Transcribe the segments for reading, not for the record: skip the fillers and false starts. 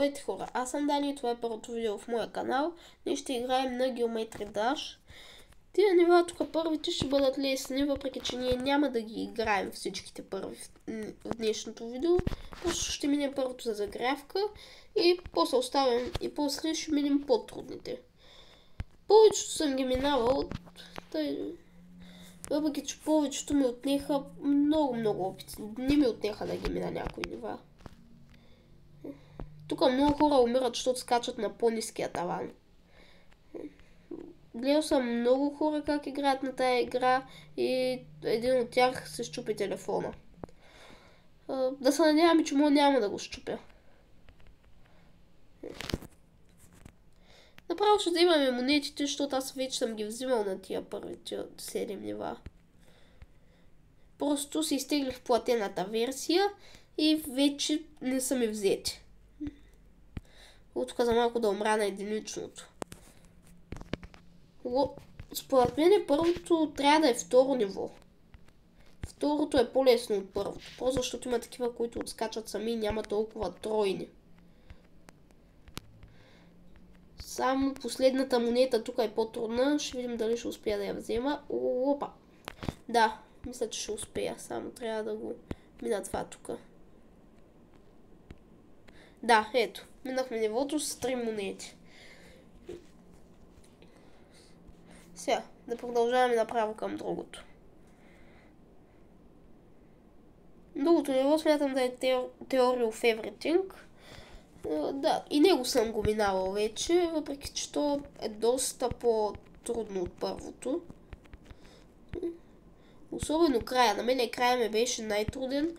Здравейте хора, аз съм Дани и това е първото видео в моя канал. Ние ще играем на Geometry Dash. Тия нива тук първите ще бъдат лесни, въпреки че ние няма да ги играем всичките първи в днешното видео. Просто ще минем първото за загрявка и после оставим и после ще минем по-трудните. Повечето съм ги минавал, въпреки че повечето ми отнеха много опити. Не ми отнеха да ги мина някои нива. Тук много хора умират, защото скачат на по-ниския таван. Гледал съм много хора как играят на тая игра и един от тях се счупи телефона. Да се надяваме, че няма да го счупя. Направо ще взимаме монетите, защото аз вече съм ги взимал на тия първите 7 нива. Просто си изтеглих платената версия и вече не са ми взети. Тук за малко да умра на единичното. Според мен първото трябва да е второ ниво. Второто е по-лесно от първото. Просто защото има такива, които отскачат сами и няма толкова тройни. Само последната монета тук е по-трудна. Ще видим дали ще успея да я взема. Опа! Да, мисля, че ще успея. Само трябва да го мина това тук. Да, ето. Минахме нивото с 3 монети. Сега, да продължаваме направо към другото. Другото ниво смятам да е Theory of Everything. Да, и него съм го минавал вече, въпреки че то е доста по-трудно от първото. Особено края. На мен края ми беше най-труден.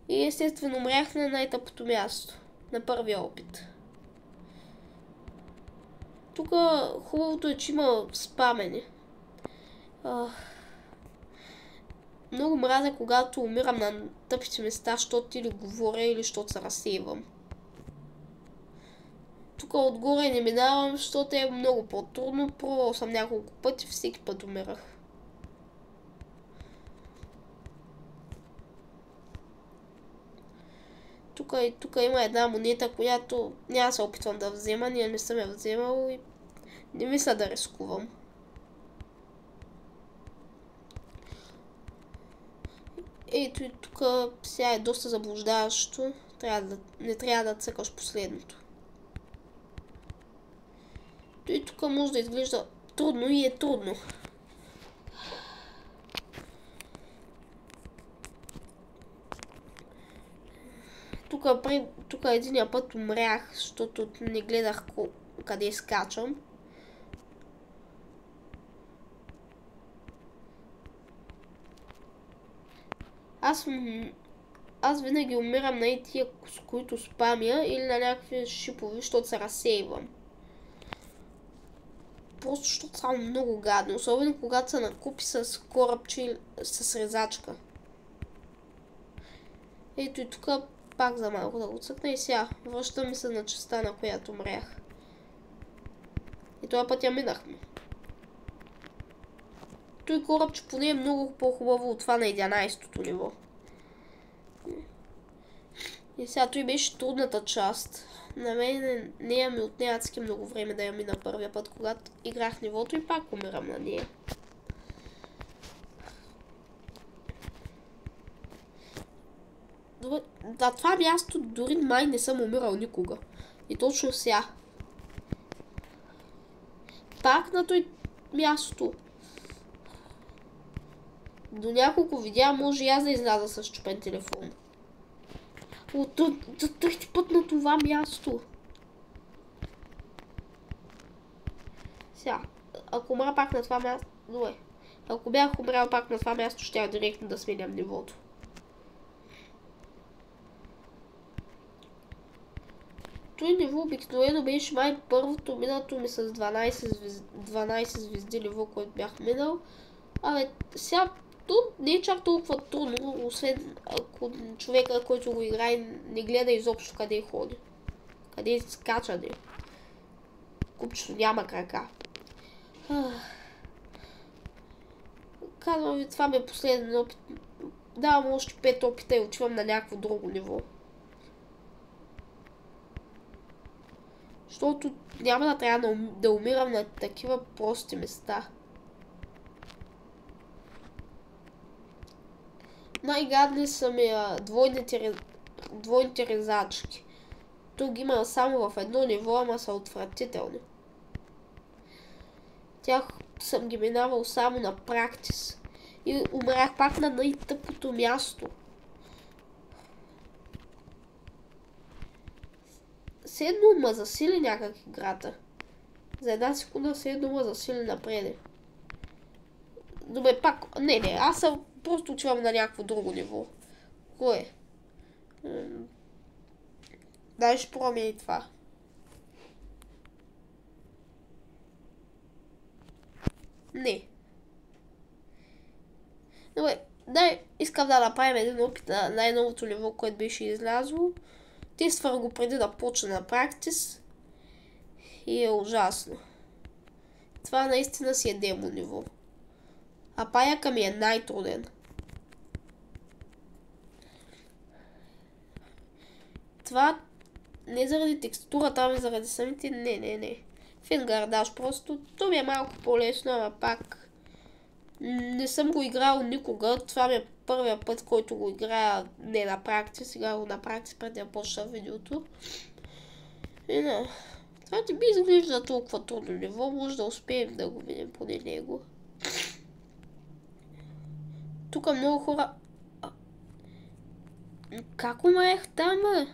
И естествено умрях на най-тъпото място. На първия опит. Тук хубавото е, че има спамени. Много мразя, когато умирам на тъпите места, защото или говоря, или защото се разсейвам. Тук отгоре не минавам, защото е много по-трудно. Пробвал съм няколко пъти, всеки път умирах. Тук има една монета, която няма се опитвам да взема, ние не съм я вземал и не мисля да рискувам. Ето и тук сега е доста заблуждаващо. Не трябва да цъкаш последното. И тук може да изглежда трудно и е трудно. Тук единия път умрях, защото не гледах къде скачам. Аз винаги умирам на тия, с които спамя, или на някакви шипови, защото се разсейвам. Просто защото са много гадни, особено когато са накупи с корабче с резачка. Ето и тук пак за малко да го цъкна и сега връщаме се на частта, на която умрях. И този път я минахме. Той корабче поне е много по-хубаво от това на 11-то ниво. И сега той беше трудната част. На мен нея ми отне адски много време да я мина първия път, когато играх нивото и пак умирам на нея. На това място дори май не съм умирал никога. И точно сега. Пак на той място. До няколко видеа може и аз да изляза с чупен телефон. От трети път на това място. Сега, ако умра пак на това място... Добре. Ако бях умрял пак на това място, ще я директно да сменям нивото. Той ниво обикновено беше май първото, миналото ми с 12 звезди ниво, което бях минал. Абе, сега не е чак толкова трудно, освен ако човека, който го играе, не гледа изобщо къде ходи. Къде скача, не. Купчето няма крака. Казвам ви, това ми е последен опит давам още 5 опита и отивам на някакво друго ниво. Защото няма да трябва да умирам на такива прости места. Най-гадни са ми двойните резачки. Тук ги има само в едно ниво, ама са отвратителни. Тях съм ги минавал само на практис. И умрях пак на най-тъпото място. Все едно ма засили някак играта. За една секунда все едно ма засили напреде. Добре, пак... Не, аз съм просто отивам на някакво друго ниво. Кое? Дай ще пробваме и това. Не. Добре, искам да направим един опит на най-новото ниво, което беше излязло. Тествах го преди да почна на практис. И е ужасно. Това наистина си е демо ниво. А паяка ми е най-труден. Това не заради текстурата, ами заради самите... Не. Фингардаж просто. То ми е малко по-лесно, ама пак... Не съм го играл никога. Това ми е първия път, който го играя не на практис. Сега го на практис преди да почна видеото. И не. Това не би изглежда толкова трудно ниво. Може да успеем да го видим поне него. Тук много хора... Как умрех там, бе?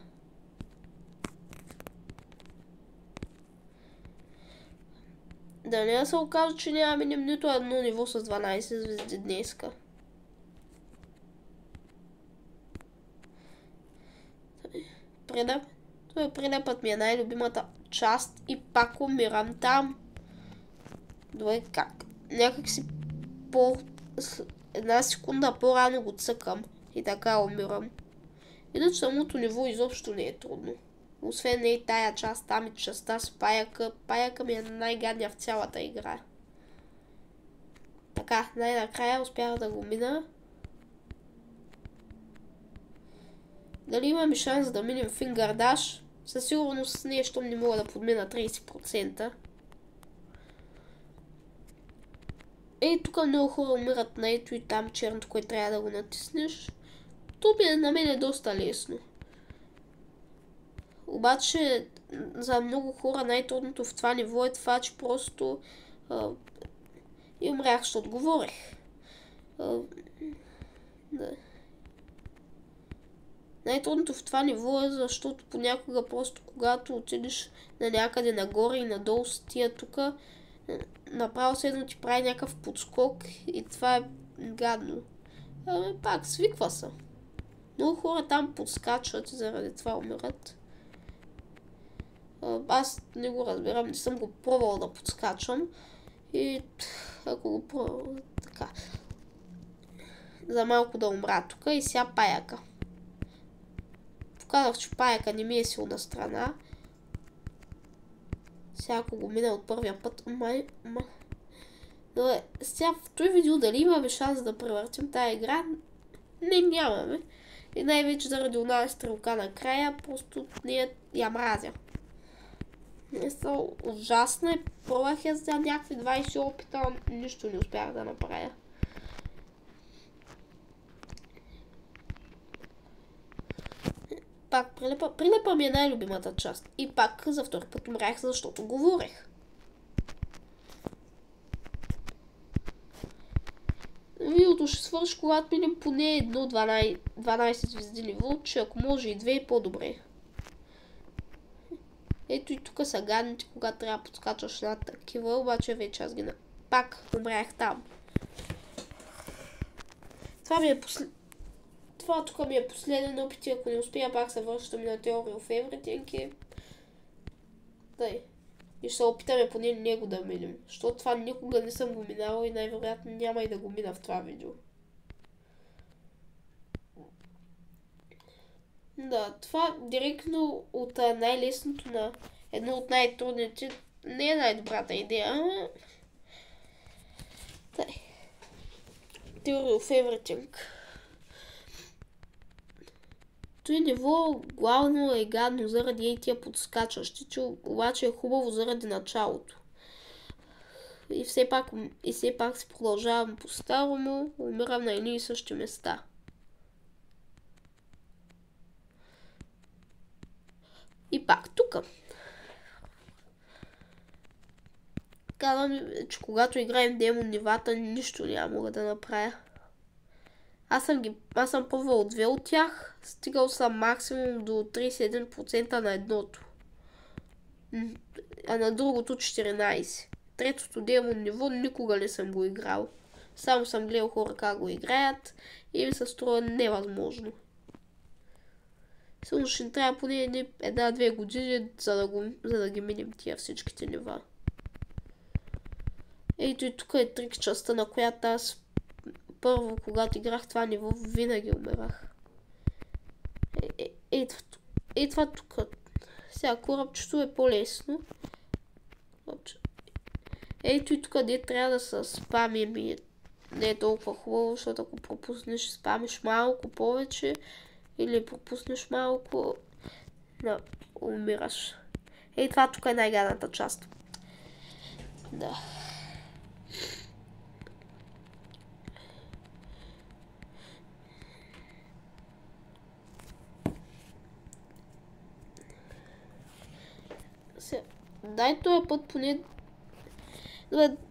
Да не се окажа, че няма минем нито едно ниво с 12 звезди днеска. Прилепът ми е най-любимата част и пак умирам там. Добре, как? Някак си една секунда по-рано го цъкам и така умирам. Иначе самото ниво изобщо не е трудно. Освен не и тая част, там и частта с паяка. Паяка ми е най-гадния в цялата игра. Така, най-накрая успях да го мина. Дали имаме шанс да минем фингардаж? Със сигурност не, щом не мога да подмина 30%. Ей, тук много хора умират на ето и там черното, което трябва да го натиснеш. То на мен е доста лесно. Обаче за много хора най-трудното в това ниво е това, че просто и умрях, ще отговорих. Да. Най-трудното в това ниво е, защото понякога просто когато отидеш на някъде нагоре и надолу с тия тука, направо следно ти прави някакъв подскок и това е гадно. Пак, свиква се. Много хора там подскачват и заради това умират. Аз не го разбирам, не съм го пробвал да подскачвам. И ако го пробвам така. За малко да умра тук и сега паяка. Показах, че паяка не ми е силна страна. Сега ако го мина от първия път... Добре, сега в този видео дали имаме шанс да превъртим тая игра? Не, нямаме. И най-вече заради онази стрелка накрая, просто не я мразя. Не са ужасна и пробвах я за някакви 20 опита, нищо не успях да направя. Пак прилепа ми е най-любимата част. И пак за втори път умрях, защото говорех. Видеото ще свърши, когато минем поне едно 12 звезди ниво, че ако може и 2 по-добре. Ето и тук са гадните, когато трябва да подскачаш над такива, обаче вече аз ги пак умрях там. Това тук ми е последен опит и ако не успея, пак се връщам на Theory of Everything. Дай. И ще се опитаме поне него да минем. Защото това никога не съм го минала и най-вероятно няма и да го мина в това видео. Да, това директно от най-лесното на едно от най-трудните не е най-добрата идея. Дай. Theory of Everything. Той ниво главно е гадно заради тия подскачащите, обаче е хубаво заради началото. И все пак си продължавам по-старому, умирам на едни и същи места. И пак тук. Казвам, че когато играем демон нивата, нищо няма мога да направя. Аз съм пробвал 2 от тях, стигал съм максимум до 31% на едното. А на другото 14%. Третото демон ниво никога не съм го играл. Само съм гледал хора как го играят и ми се струва невъзможно. Сигурно ще ни трябва поне 1-2 години, за да ги минем тия всичките нива. Ето и тук е трик частта, на която аз първо, когато играх това ниво, винаги умирах. Ей това тук. Сега корабчето е по-лесно. Ето и тук де трябва да се спамим и не е толкова хубаво, защото ако пропуснеш, спамиш малко повече или пропуснеш малко, умираш. Ей това тук е най-гадната част. Да. Дай този път поне...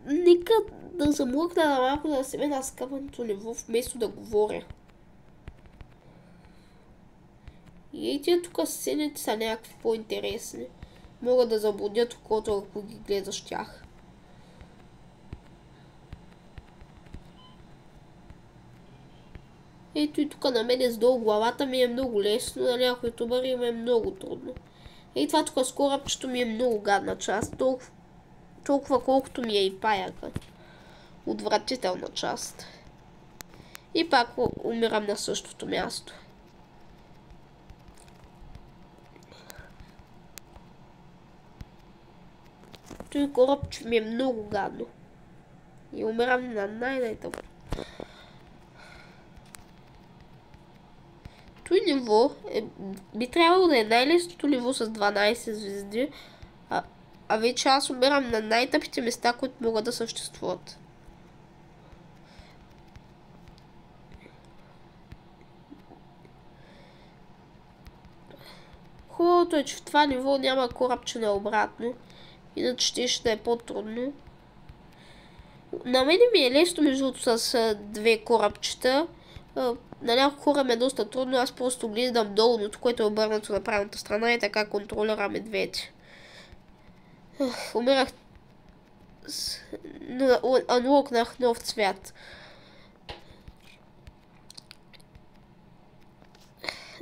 Нека да замлъкна на малко да се на скъпането ниво, вместо да говоря. И ей тия тук сцените са някакви по-интересни. Могат да заблудят окото, ако ги гледаш тях. Ето и тук на мен сдолу главата ми е много лесно, на някои ютубъри ми е много трудно. Ей това тук с корабчето ми е много гадна част, толкова колкото ми е и паяка. Отвратителна част. И пак умирам на същото място. Той корабче ми е много гадно. И умирам на най-тъпо. Той ниво би трябвало да е най-лесното ниво с 12 звезди, а вече аз умирам на най-тъпите места, които могат да съществуват. Хубавото е, че в това ниво няма корабче наобратно, иначе ще е по-трудно. На мен ми е лесно между с две корабчета. На няколко хора ми е доста трудно, аз просто гледам долу, което е обърнато на правилната страна и така контролираме двете. Умирах. Анлокнах нов цвят.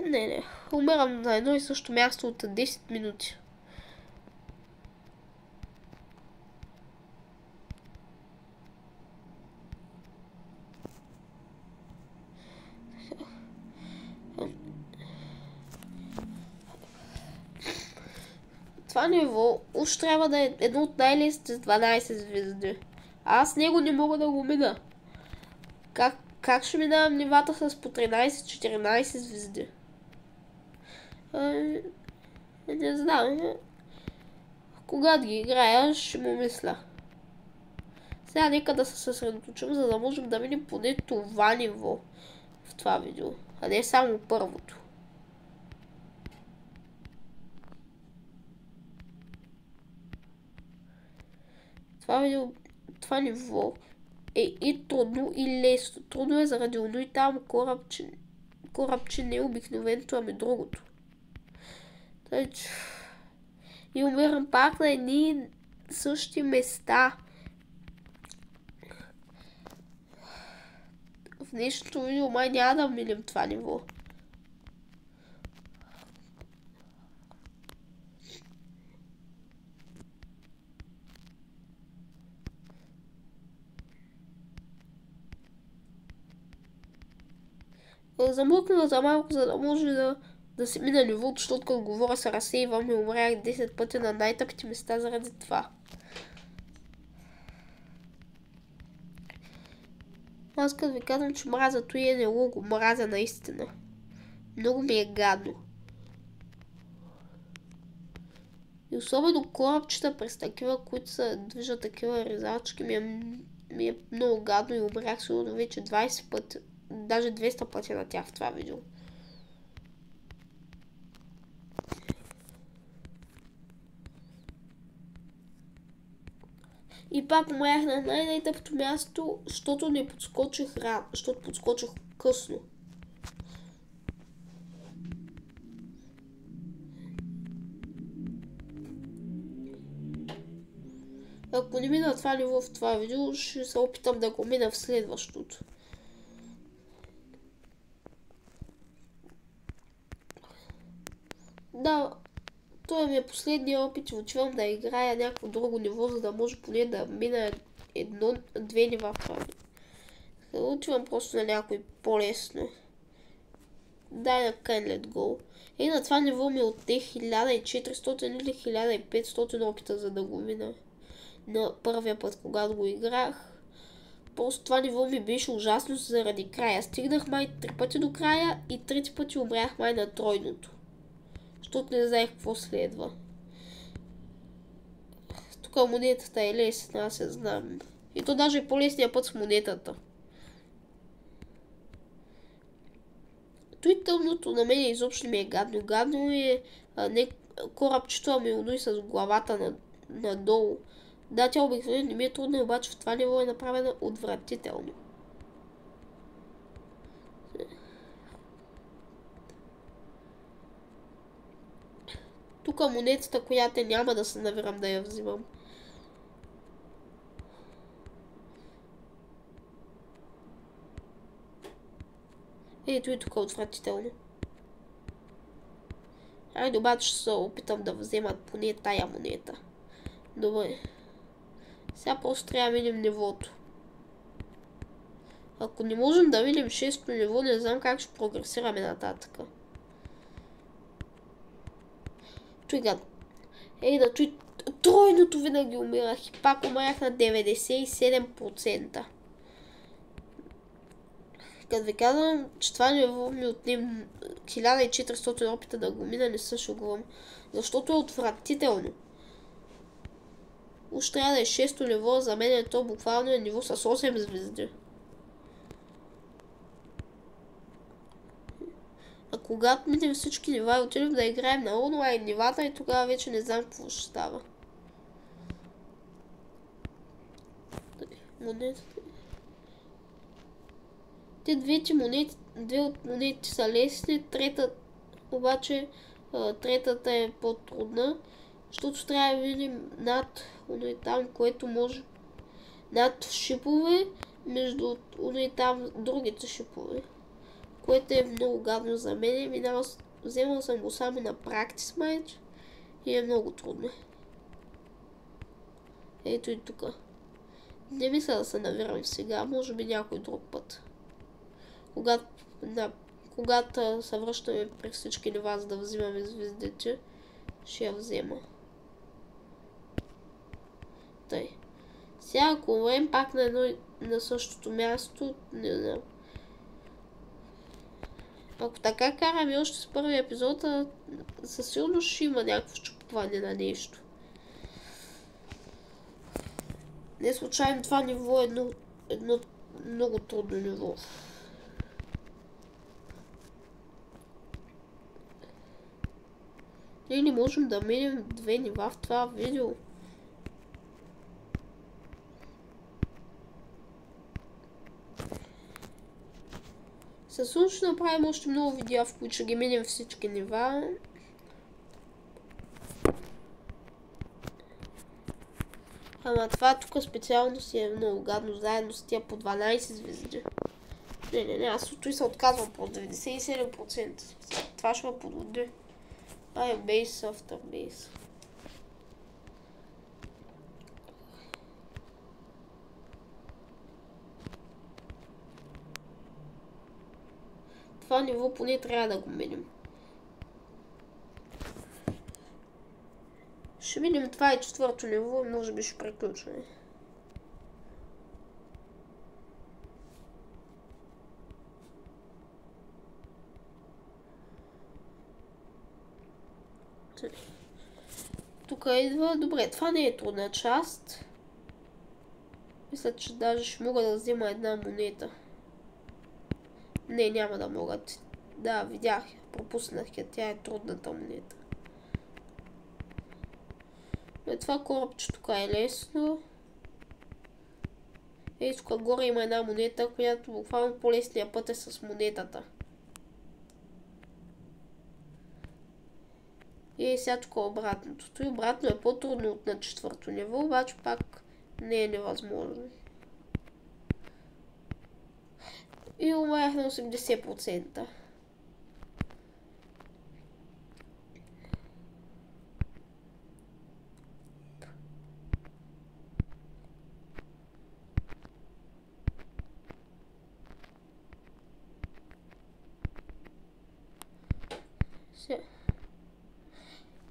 Не. Умирам на едно и също място от 10 минути. Това ниво уж трябва да е едно от най-лесните с 12 звезди. А аз него не мога да го мина. Как ще минавам нивата с по 13-14 звезди? Не знам. Когато ги играя, ще му мисля. Сега нека да се съсредоточим, за да можем да минем поне това ниво в това видео, а не само първото. Това ниво е и трудно, и лесно. Трудно е заради оно и там корабче не е обикновеното, ами другото. И умирам пак на едни същи места. В днешното видео май няма да минем това ниво. Замлъкна за малко, за да може да се мина нивото, защото като говоря се разсейвам и умрях 10 пъти на най-тъпите места заради това. Аз като ви казвам, че мразя той НЛО, го мразя наистина. Много ми е гадно. И особено корабчета през такива, които се движат такива резачки, ми е много гадно и умрях сигурно вече 20 пъти, даже 200 пъти на тях в това видео. И пак умрях на най-тъпото място, защото не подскочих рано, защото подскочих късно. Ако не мина това ниво в това видео, ще се опитам да го мина в следващото. Да, това ми е последния опит и отивам да играя някакво друго ниво, за да може поне да мина две нива в това видео. Отивам просто на някой по-лесно. Дай на Kind Let Go. И на това ниво ми отне 1400 или 1500 опита, за да го мина. На първия път, когато го играх. Просто това ниво ми беше ужасно заради края. Стигнах май 3 пъти до края и 3 пъти умрях май на тройното. Защото не знаех какво следва. Тук монетата е лесна, аз я знам. И то даже е по-лесния път с монетата. Той тъмното на мен изобщо ми е гадно. Гадно е корабчето ми унои с главата надолу. Да, тя обикновено не ми е трудно, обаче в това ниво е направена отвратително. Тук монетата, която няма да се навирам да я взимам. Ето и тук е отвратително. Айде, обаче ще се опитам да вземат поне тая монета. Добре. Сега просто трябва да минем нивото. Ако не можем да минем 6-то ниво, не знам как ще прогресираме нататък. Той гад. Тройното винаги умирах и пак умрях на 97%. Като ви казвам, че това ниво ми отнем 1400 опита да го мина, не се шегувам. Защото е отвратително. Уж трябва да е 6-то ниво, за мен е то буквално е ниво с 8 звезди. А когато минем всички нива и отидем да играем на онлайн нивата, и тогава вече не знам какво ще става. Монетата. Две от монетите са лесни, третата е по-трудна, защото трябва да видим над там, което може над шипове, между там другите шипове, което е много гадно за мен. Вземал съм го само на практис матч и е много трудно. Ето и тук. Не мисля да се навирам сега, може би някой друг път. Когато се връщаме през всички нива, за да взимаме звездите, ще я взема. Тъй. Сега ако умрем пак на същото място, не знам. Ако така караме още с първия епизод, със сигурност ще има някакво щупване на нещо. Не случайно това ниво е едно много трудно ниво. Ние не можем да минем 2 нива в това видео. Със сигурност ще направим още много видеа, в които ще ги минем всички нива. Ама това тук специално си е много гадно, заедно с тия по 12 звезди. Не, аз от той се отказвам по 97%. Това ще ме подводи. Бейс, автор бейс. Това ниво поне трябва да го минем. Ще минем това и 4-то ниво и може би ще приключваме. Тук идва. Добре, това не е трудна част. Мисля, че даже ще мога да взема една монета. Не, няма да мога. Да, видях. Пропуснах я. Тя е трудната монета. Това корабче тук е лесно. Ей, тук горе има една монета, която буквално по-лесния път е с монетата. И сега тук обратното. Той обратно е по-трудно от на 4-то ниво, обаче пак не е невъзможно. И умрях на 80%.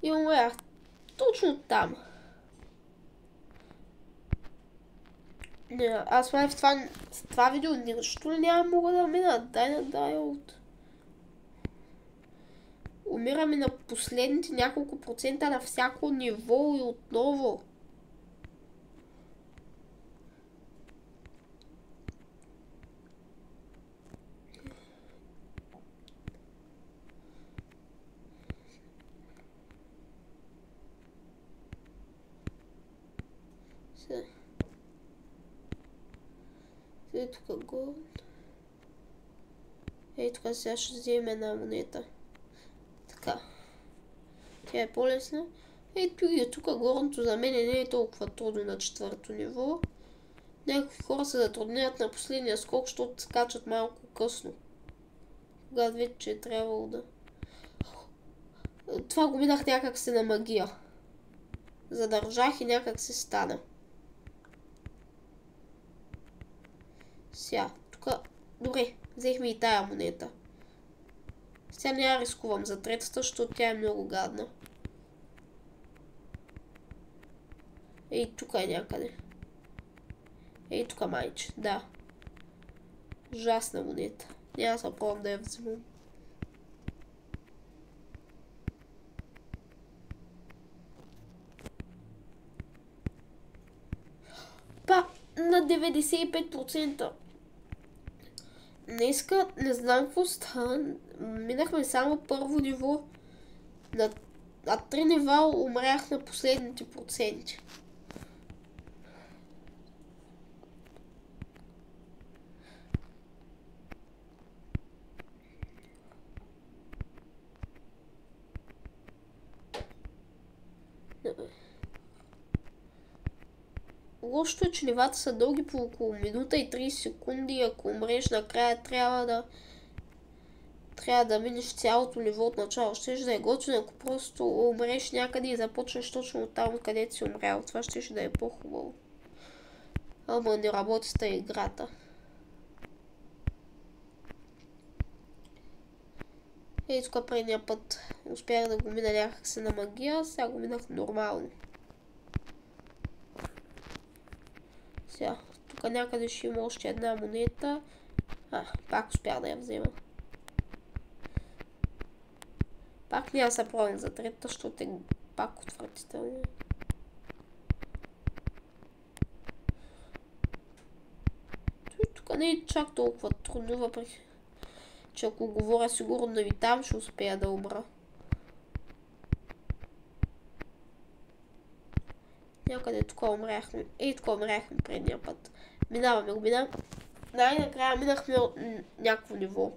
И умрях точно там. Аз май в това видео нищо ли няма мога да мина. Дай от... Умираме на последните няколко процента на всяко ниво и отново. Ей тук го. Ей тук сега ще вземем една монета. Така. Тя е по-лесна. Ей тук горното за мен не е толкова трудно на 4-то ниво. Някакви хора се затрудняват на последния скок, защото скачат малко късно. Когато вече е трябвало да... Това го минах някак се на магия. Задържах и някак се стана. Сега, тук... Добре, взехме и тая монета. Сега няма рискувам за третата, защото тя е много гадна. Ей, тук е някъде. Ей, тук майче, да. Ужасна монета. Няма да се пробвам да я вземам. На 95%. Днеска не знам какво стана. Минахме само първо ниво. На 3 нива умрях на последните проценти. Лошото е, че нивата са дълги по около минута и 30 секунди и ако умреш накрая трябва да минеш цялото ниво от начало. Щеше да е готино, ако просто умреш някъде и започнеш точно от там, където си умрял. Това щеше да е по-хубаво. Ама не работи с тази играта. Ей, тук предния път успях да го мина някак се на магия, сега го минах нормално. Сега, тук някъде ще има още една монета. Пак успях да я взема. Пак няма да се пробвам за трета, защото е пак отвратително. Тук не е чак толкова трудно, въпреки че ако говоря сигурно да ви там, ще успея да умра. Някъде тук умряхме. Тук умряхме предния път. Минаваме го, най-накрая минахме от някакво ниво.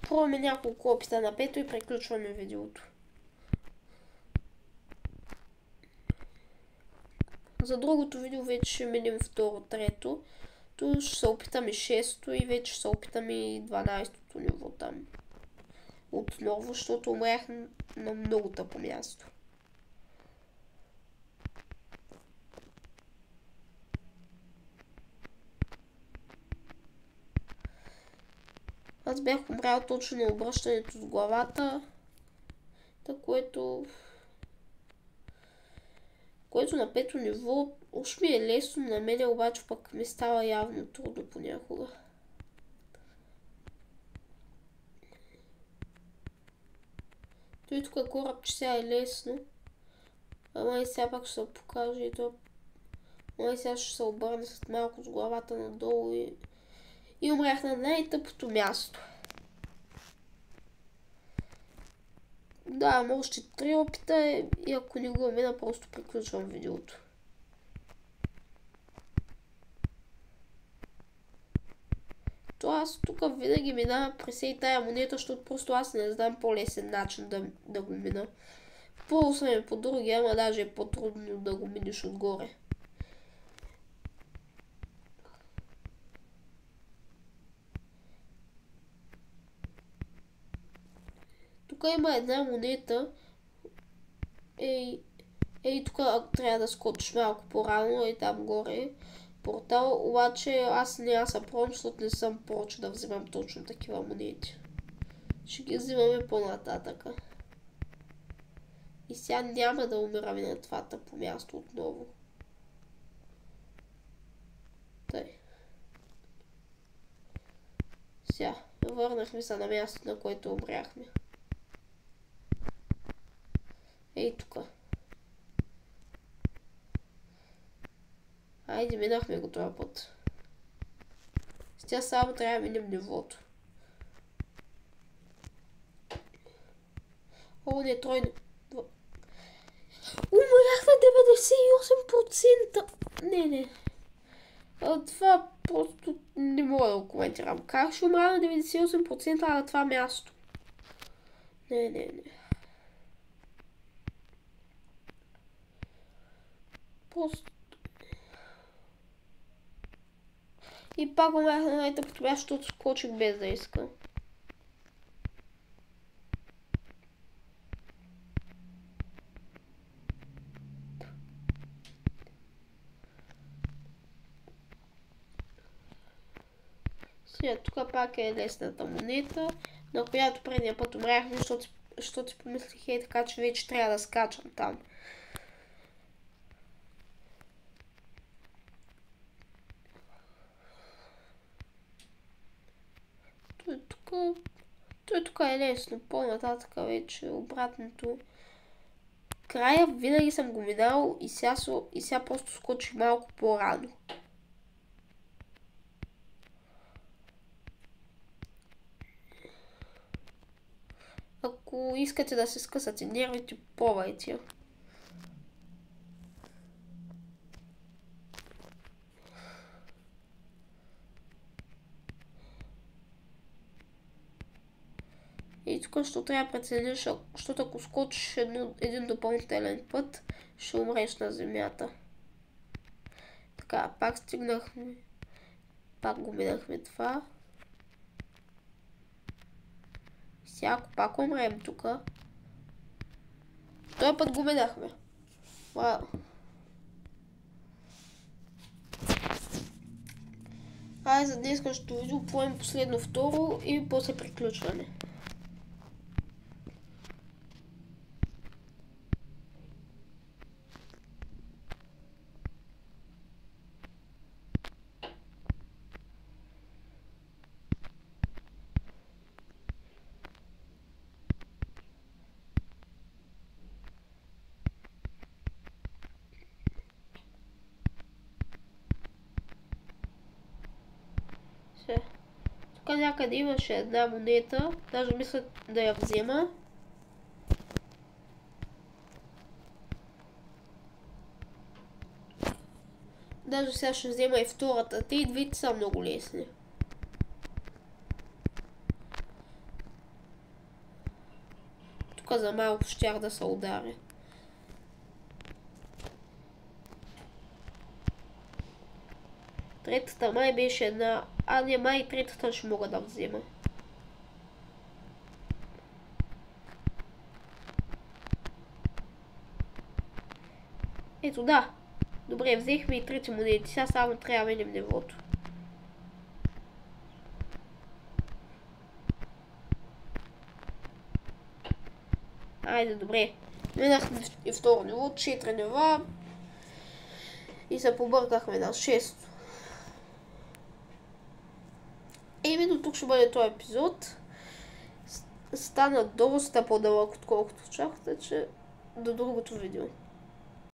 Пробваме няколко опита на 5 и приключваме видеото. За другото видео вече ще минем второ, трето. Тук ще се опитаме 6-то и вече ще се опитаме и 12-то ниво там. Отново, защото умрях на много тъпо място. Аз бях умрял точно на обръщането с главата, което Което на пето ниво уж ми е лесно, на мене обаче пък ми става явно трудно понякога. Той тук кораб, че сега е лесно. Ама и сега пак ще се покаже и то. Ама и сега ще се обърне с малко с главата надолу и умрях на най-тъпото място. Да, може още 3 опита и ако не го мина, просто приключвам видеото. То аз тук винаги минавам през и тая монета, защото просто аз не знам по-лесен начин да го мина. По-лесно е по други, ама даже е по-трудно да го минеш отгоре. Тук има една монета. Тук трябва да скочиш малко по-рано и там горе портал, обаче аз няма се пробвам, защото не съм проче да взимам точно такива монети. Ще ги взимаме по-нататъка. И сега няма да умираме на това тъпо място отново. Тъй. Сега, върнахме се на мястото, на което умряхме. Ей тук. Айде, минахме го този път. Сега само трябва да минем нивото. О, не, тройно. Умрях на 98%! Не. Това просто не мога да го коментирам. Как ще умра на 98% на това място? Не. Просто... И пак умрях на най-тъпото място, защото скочих без да искам. Сега тук пак е лесната монета, на която предния път умряхме, защото си помислих така, че вече трябва да скачам там. Той тук е лесно, по-нататък вече обратното. Края винаги съм го минал и сега просто скочих малко по-рано. Ако искате да се скъсате нервите, пробвайте. И тук ще трябва да прецениш, защото ако скочиш един допълнителен път, ще умреш на земята. Така, пак стигнахме. Пак го минахме това. Сега, ако пак умрем тук, този път го минахме. Вау. За днескашното видео поем последно второ и после приключване. Тук някъде имаше една монета, даже мисля да я взема. Даже сега ще взема и втората. Те и двете са много лесни. Тук за малко щях да се ударя. Третата май беше една... не, май третата ще мога да взема. Ето да. Добре, взехме и трети монети. Сега само трябва да минем нивото. Айде, добре. Минахме и второ ниво, 4 нива. И се побъркахме на 6. До тук ще бъде този епизод. Стана доста по-дълъг, отколкото очаквате, че до другото видео.